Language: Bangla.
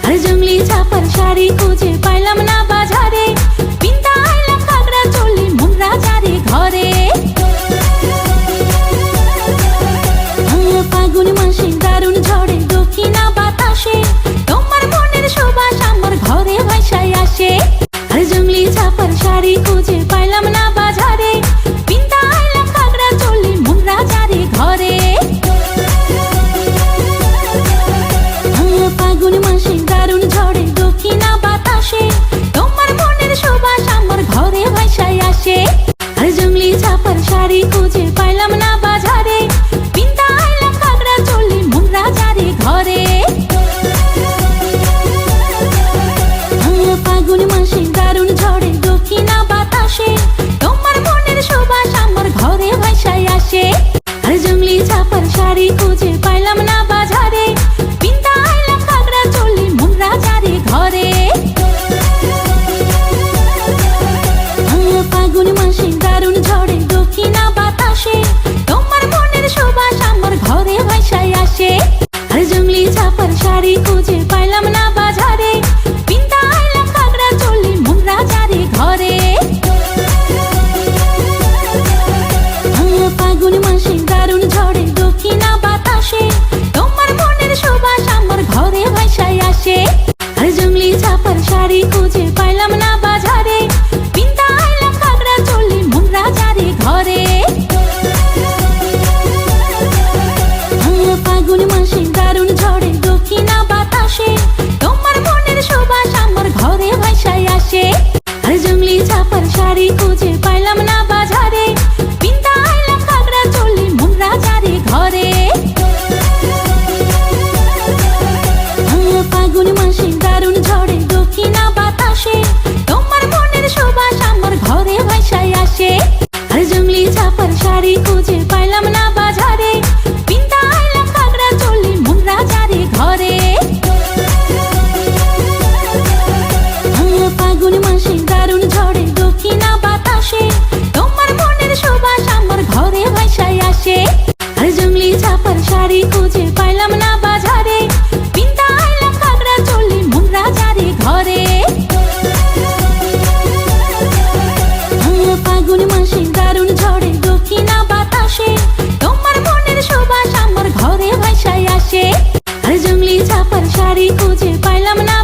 আর জঙ্গলি ছাপার শাড়ি খুঁজে পাইলাম না বাজারে, পিন্তা আইলাম ঘাগরা চলি মুন্ডা যারে ঘরে। ফাগুন মাসে দারুণ ঝড়ে দক্ষিণা বাতাসে, তোমার মনের সুবাস আমার ঘরে ভাইসায় আসে। আর জঙ্গলি ছাপার শাড়ি খুঁজে পাইলাম না বাজারে, পিন্তা আইলাম ঘাগরা চলি মুন্ডা যারে ঘরে। ফাগুন মাসে দারুণ ঝড়ে দক্ষিণা বাতাসে, তোমার মনের সুবাস আমার ঘরে ভাইসায় আসে। আর জঙ্গলি ছাপার শাড়ি খুঁজে পাইলাম না বাজারে, পিন্তা আইলাম ঘাগরা চলি মুন্ডা যারে ঘরে। ফাগুন মাসে দারুণ ঝড়ে দক্ষিণা বাতাসে, তোমার মনের সুবাস আমার ঘরে ভাইসায় আসে। আর জঙ্গলি ছাপার শাড়ি খুঁজে পাইলাম না বাজারে, পিন্তা আইলাম ঘাগরা চলি মুন্ডা যারে ঘরে। ফাগুন মাসে দারুণ ঝড়ে দক্ষিণা বাতাসে, তোমার মনের সুবাস আমার ঘরে ভাইসায় আসে। আর জঙ্গলি ছাপার শাড়ি খুঁজে পাইলাম না বাজারে, পিন্তা আইলাম ঘাগরা চলি মুন্ডা যারে ঘরে। ফাগুন মাসে দারুণ ঝড়ে দক্ষিণা বাতাসে, তোমার মনের সুবাস আমার ঘরে ভাইসায় আসে। আর জঙ্গলি ছাপার শাড়ি খুঁজে পাইলাম না বাজারে, পিন্তা আইলাম ঘাগরা চলি মুন্ডা যারে ঘরে। ফাগুন মাসে দারুণ ঝড়ে দক্ষিণা বাতাসে, তোমার মনের সুবাস আমার ঘরে ভাইসায় আসে। আর জঙ্গলি ছাপার শাড়ি খুঁজে পাইলাম না বাজারে, পিন্তা আইলাম ঘাগরা চলি মুন্ডা যারে ঘরে। ফাগুন মাসে দারুণ ঝড়ে দক্ষিণা বাতাসে, তোমার মনের সুবাস আমার ঘরে ভাইসায় আসে। আর জঙ্গলি ছাপার শাড়ি খুঁজে পাইলাম না বাজারে, পিন্তা আইলাম ঘাগরা চলি মুন্ডা যারে ঘরে। ফাগুন মাসে দারুণ ঝড়ে দক্ষিণা বাতাসে, তোমার মনের সুবাস আমার ঘরে ভাইসায় আসে। আর জঙ্গলি ছাপার শাড়ি খুঁজে পাইলাম না বাজারে, পিন্তা আইলাম ঘাগরা চলি মুন্ডা যারে ঘরে। ফাগুন মাসে দারুণ ঝড়ে দক্ষিণা বাতাসে, তোমার মনের সুবাস আমার ঘরে ভাইসায় আসে। আর জঙ্গলি ছাপার শাড়ি খুঁজে পাইলাম না